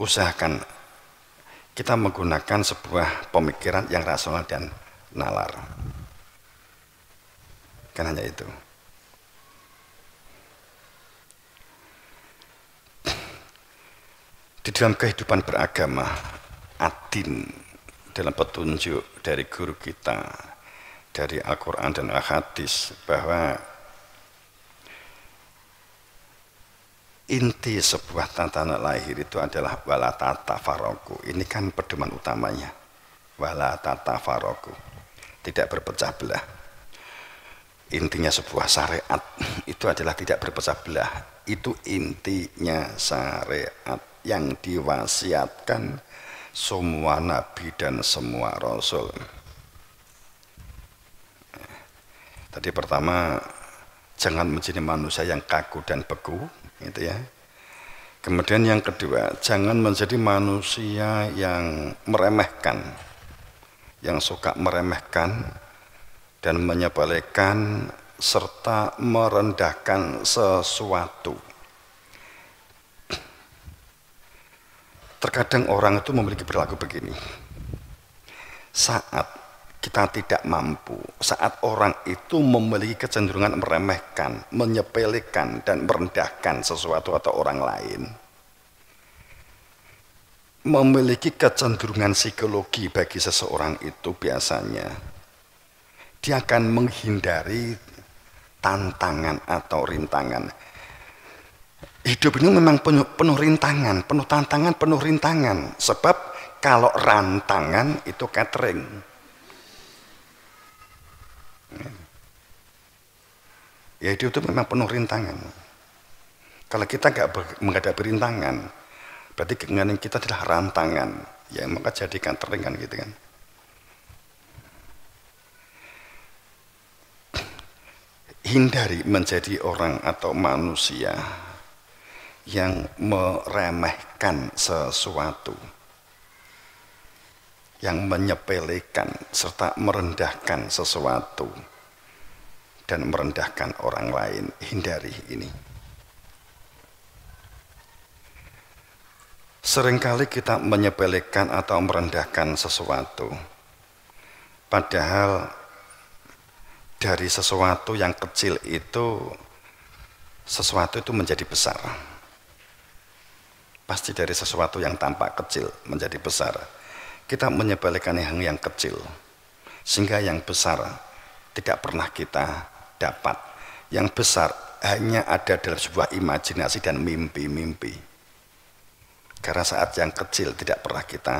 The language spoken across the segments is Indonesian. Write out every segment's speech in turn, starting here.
usahakan kita menggunakan sebuah pemikiran yang rasional dan nalar. Kan hanya itu. Di dalam kehidupan beragama, adin dalam petunjuk dari guru kita, dari Al-Quran dan Al-Hadis, bahwa inti sebuah tatanan lahir itu adalah wala tatafaroku. Ini kan pedoman utamanya, wala tatafaroku, tidak berpecah belah. Intinya sebuah syariat itu adalah tidak berpecah belah. Itu intinya syariat yang diwasiatkan semua nabi dan semua rasul. Tadi pertama, jangan menjadi manusia yang kaku dan beku, gitu ya. Kemudian yang kedua, jangan menjadi manusia yang meremehkan, yang suka meremehkan dan menyepelekan serta merendahkan sesuatu. Terkadang orang itu memiliki perilaku begini. Saat kita tidak mampu, saat orang itu memiliki kecenderungan meremehkan, menyepelekan dan merendahkan sesuatu atau orang lain, memiliki kecenderungan psikologi bagi seseorang itu biasanya dia akan menghindari tantangan atau rintangan. Hidup ini memang penuh rintangan, penuh tantangan, penuh rintangan. Sebab kalau rantangan itu catering. Ya hidup itu memang penuh rintangan. Kalau kita nggak menghadapi rintangan, berarti keinginan kita adalah rantangan. Ya maka jadi catering kan gitu kan. Hindari menjadi orang atau manusia yang meremehkan sesuatu, yang menyepelekan serta merendahkan sesuatu dan merendahkan orang lain. Hindari ini. Seringkali kita menyepelekan atau merendahkan sesuatu, padahal dari sesuatu yang kecil itu, sesuatu itu menjadi besar. Pasti dari sesuatu yang tampak kecil menjadi besar. Kita menyepelekan yang kecil, sehingga yang besar tidak pernah kita dapat. Yang besar hanya ada dalam sebuah imajinasi dan mimpi-mimpi. Karena saat yang kecil tidak pernah kita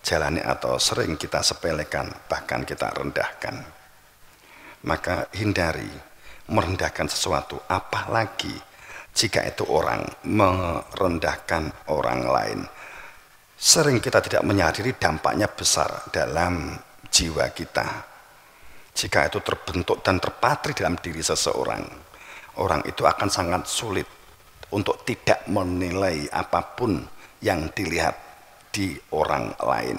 jalani atau sering kita sepelekan, bahkan kita rendahkan. Maka hindari merendahkan sesuatu, apalagi jika itu orang merendahkan orang lain. Sering kita tidak menyadari dampaknya besar dalam jiwa kita. Jika itu terbentuk dan terpatri dalam diri seseorang, orang itu akan sangat sulit untuk tidak menilai apapun yang dilihat di orang lain.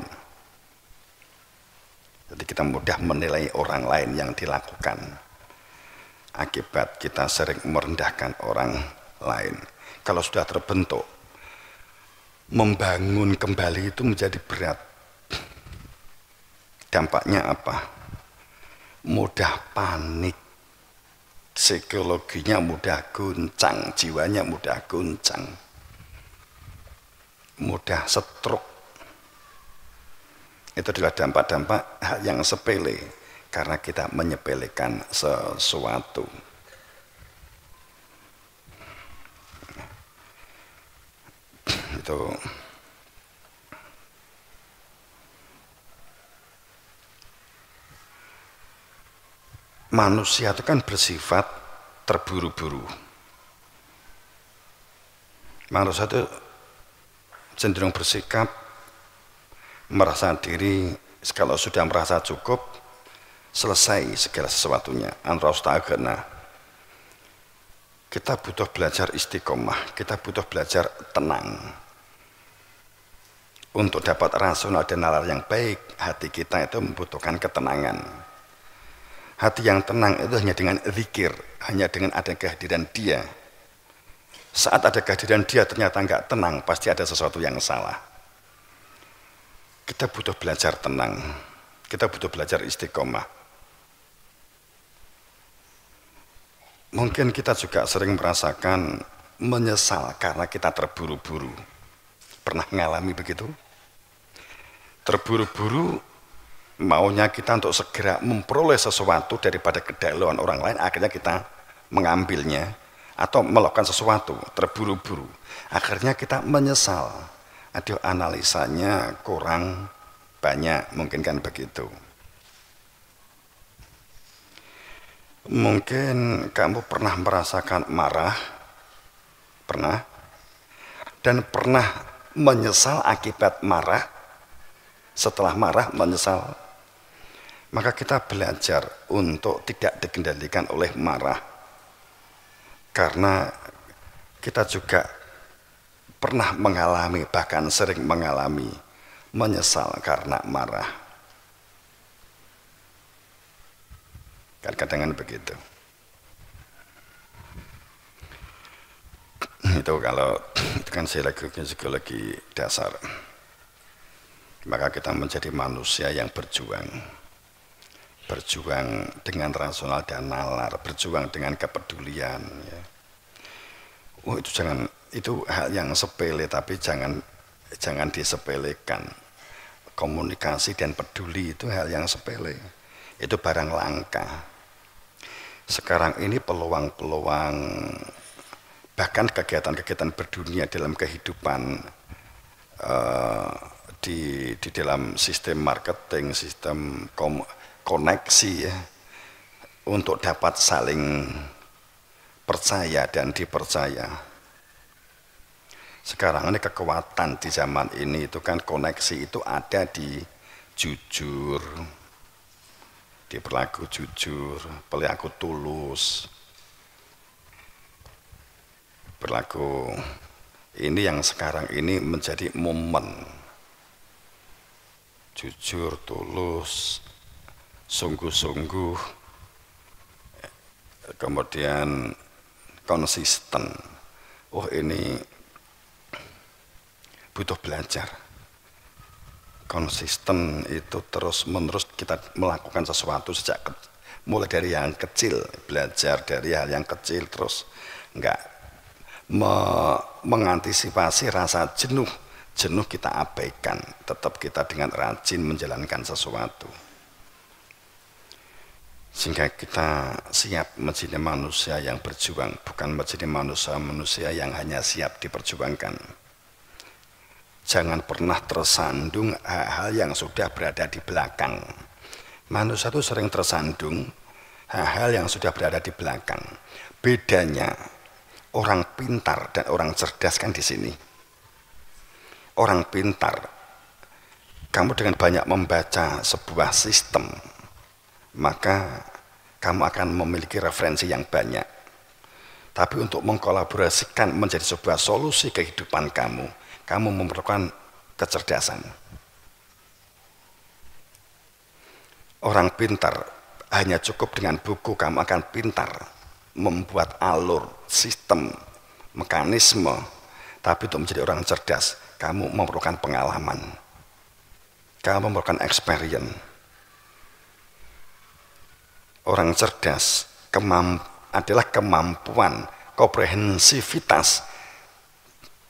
Jadi kita mudah menilai orang lain yang dilakukan akibat kita sering merendahkan orang lain. Kalau sudah terbentuk, membangun kembali itu menjadi berat. Dampaknya apa? Mudah panik, psikologinya mudah guncang, jiwanya mudah guncang, mudah stroke. Itu adalah dampak-dampak hal yang sepele karena kita menyepelekan sesuatu. Itu manusia itu kan bersifat terburu-buru. Manusia itu cenderung bersikap merasa diri kalau sudah merasa cukup, selesai segala sesuatunya. Anrostagena. Kita butuh belajar istiqomah, kita butuh belajar tenang. Untuk dapat rasional dan nalar yang baik, hati kita itu membutuhkan ketenangan. Hati yang tenang itu hanya dengan zikir, hanya dengan ada kehadiran Dia. Saat ada kehadiran dia ternyata nggak tenang, pasti ada sesuatu yang salah. Kita butuh belajar tenang, kita butuh belajar istiqomah. Mungkin kita juga sering merasakan menyesal karena kita terburu-buru. Pernah mengalami begitu? Terburu-buru maunya kita untuk segera memperoleh sesuatu daripada kedahuluan orang lain, akhirnya kita mengambilnya atau melakukan sesuatu terburu-buru, akhirnya kita menyesal. Aduh, analisanya kurang banyak, mungkin kan begitu. Mungkin kamu pernah merasakan marah, pernah, dan pernah menyesal akibat marah. Setelah marah menyesal, maka kita belajar untuk tidak dikendalikan oleh marah, karena kita juga pernah mengalami, bahkan sering mengalami menyesal karena marah. Kadang-kadang begitu. Itu kalau itu kan psikologi dasar. Maka kita menjadi manusia yang berjuang dengan rasional dan nalar, berjuang dengan kepedulian, ya. Itu hal yang sepele, tapi jangan disepelekan. Komunikasi dan peduli itu hal yang sepele, itu barang langka. Sekarang ini peluang-peluang, bahkan kegiatan-kegiatan berdunia dalam kehidupan, di dalam sistem marketing, sistem koneksi, ya, untuk dapat saling percaya dan dipercaya. Sekarang ini kekuatan di zaman ini itu kan koneksi itu ada di jujur, di perilaku jujur, perilaku tulus, perilaku ini yang sekarang ini menjadi momen. Jujur, tulus, sungguh-sungguh, kemudian konsisten. Oh, ini butuh belajar. Konsisten itu terus-menerus kita melakukan sesuatu mulai dari yang kecil, belajar dari hal yang kecil, terus enggak mengantisipasi rasa jenuh kita abaikan, tetap kita dengan rajin menjalankan sesuatu, sehingga kita siap menjadi manusia yang berjuang, bukan menjadi manusia yang hanya siap diperjuangkan. Jangan pernah tersandung hal-hal yang sudah berada di belakang. Manusia itu sering tersandung hal-hal yang sudah berada di belakang. Bedanya orang pintar dan orang cerdas kan di sini. Orang pintar, kamu dengan banyak membaca sebuah sistem, maka kamu akan memiliki referensi yang banyak. Tapi untuk mengkolaborasikan menjadi sebuah solusi kehidupan kamu memerlukan kecerdasan. Orang pintar hanya cukup dengan buku, kamu akan pintar membuat alur, sistem, mekanisme. Tapi untuk menjadi orang cerdas, kamu memerlukan pengalaman, kamu memerlukan experience. Orang cerdas adalah kemampuan komprehensivitas,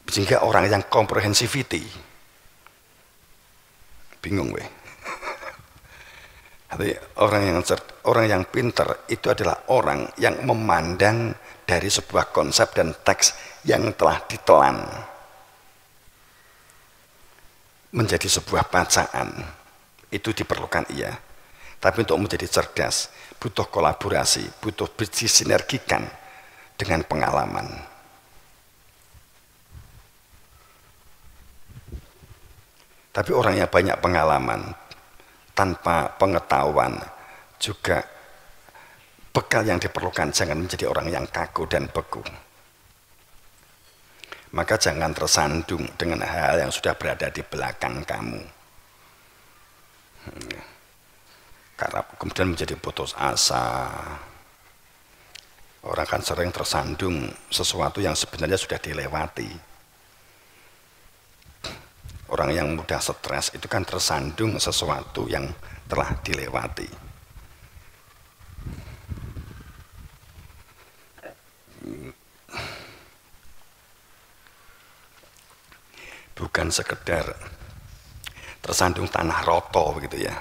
sehingga orang yang komprehensivity bingung weh. Orang yang pintar itu adalah orang yang memandang dari sebuah konsep dan teks yang telah ditelan menjadi sebuah bacaan. Itu diperlukan, iya. Tapi untuk menjadi cerdas butuh kolaborasi, butuh disinergikan dengan pengalaman. Tapi orang yang banyak pengalaman tanpa pengetahuan juga bekal yang diperlukan. Jangan menjadi orang yang kaku dan beku. Maka jangan tersandung dengan hal yang sudah berada di belakang kamu, karena kemudian menjadi putus asa. Orang kan sering tersandung sesuatu yang sebenarnya sudah dilewati. Orang yang mudah stres itu kan tersandung sesuatu yang telah dilewati. Bukan sekedar tersandung tanah roto begitu ya.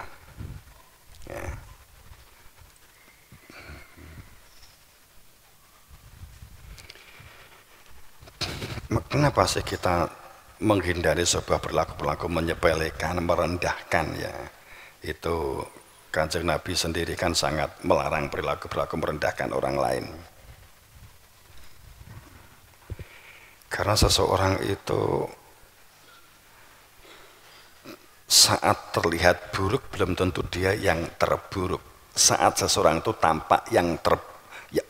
Kenapa sih kita menghindari sebuah perilaku-perilaku menyepelekan, merendahkan ya? Itu Kanjeng Nabi sendiri kan sangat melarang perilaku-perilaku merendahkan orang lain. Karena seseorang itu saat terlihat buruk belum tentu dia yang terburuk. Saat seseorang itu tampak yang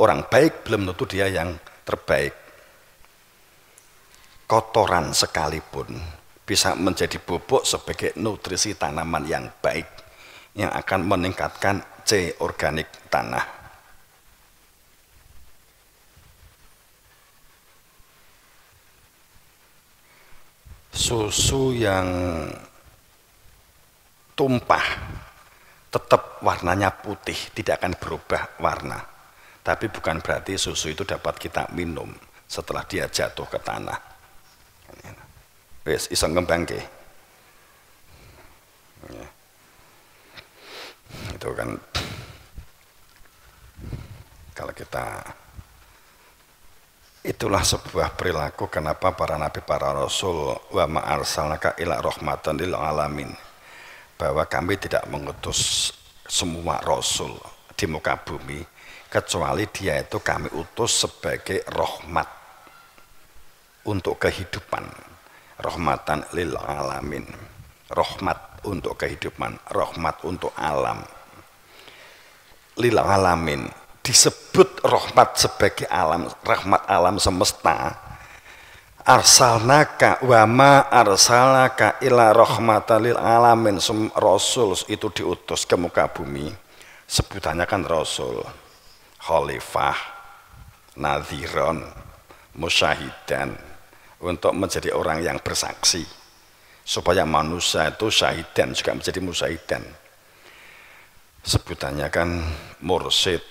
orang baik belum tentu dia yang terbaik. Kotoran sekalipun bisa menjadi bobok sebagai nutrisi tanaman yang baik yang akan meningkatkan C organik tanah. Susu yang tumpah tetap warnanya putih, tidak akan berubah warna. Tapi bukan berarti susu itu dapat kita minum setelah dia jatuh ke tanah. Wes iso ngembangke. Ya. Itu kan kalau kita itulah sebuah perilaku kenapa para nabi, para rasul wa ma arsalnaka ila rahmatan lil alamin, bahwa kami tidak mengutus semua rasul di muka bumi kecuali dia itu kami utus sebagai rahmat untuk kehidupan. Rahmatan lil alamin, rahmat untuk kehidupan, rahmat untuk alam. Lil alamin disebut rahmat sebagai alam, rahmat alam semesta. Arsalnaka wa ma arsalnaka ila rahmatan lil alamin. Rasul itu diutus ke muka bumi, sebutannya kan rasul, khalifah, nadhiron, musyahidan, untuk menjadi orang yang bersaksi supaya manusia itu syahidan juga menjadi musyahidan. Sebutannya kan mursyid.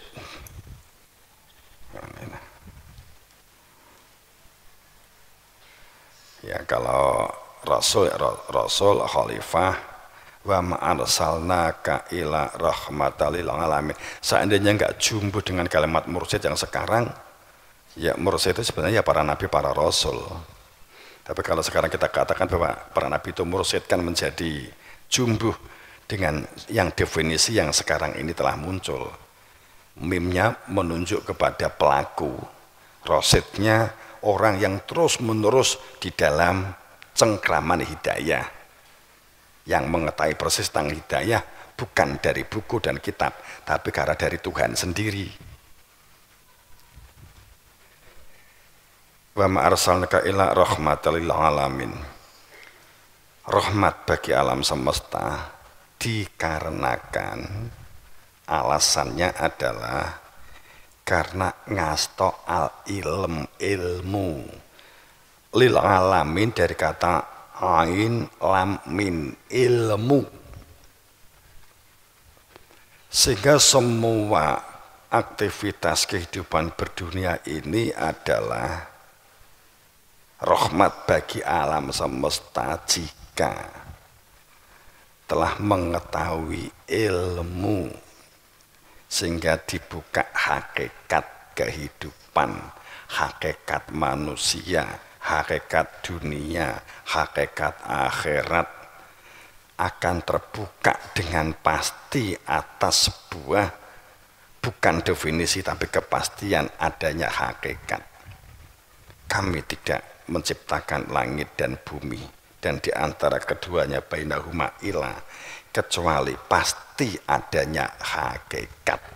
Ya kalau rasul khalifah wa ma arsalnaka ila rahmatan lil alamin. Seandainya enggak jumbo dengan kalimat mursyid yang sekarang, ya mursyid itu sebenarnya para nabi, para rasul. Tapi kalau sekarang kita katakan bahwa para nabi itu mursyid kan menjadi jumbuh dengan yang definisi yang sekarang ini telah muncul. Mimnya menunjuk kepada pelaku, rasyidnya orang yang terus menerus di dalam cengkraman hidayah, yang mengetahui persis tentang hidayah bukan dari buku dan kitab, tapi karena dari Tuhan sendiri. Wa ma arsalnaka ila rahmatan lil alamin. Rahmat bagi alam semesta dikarenakan alasannya adalah karena ngasto al ilmu lil alamin dari kata ain lam min ilmu, sehingga semua aktivitas kehidupan berdunia ini adalah rahmat bagi alam semesta jika telah mengetahui ilmu, sehingga dibuka hakikat kehidupan, hakikat manusia, hakikat dunia, hakikat akhirat akan terbuka dengan pasti atas sebuah bukan definisi tapi kepastian adanya hakikat. Kami tidak menciptakan langit dan bumi dan di antara keduanya bainahuma ilah kecuali pasti adanya hakikat.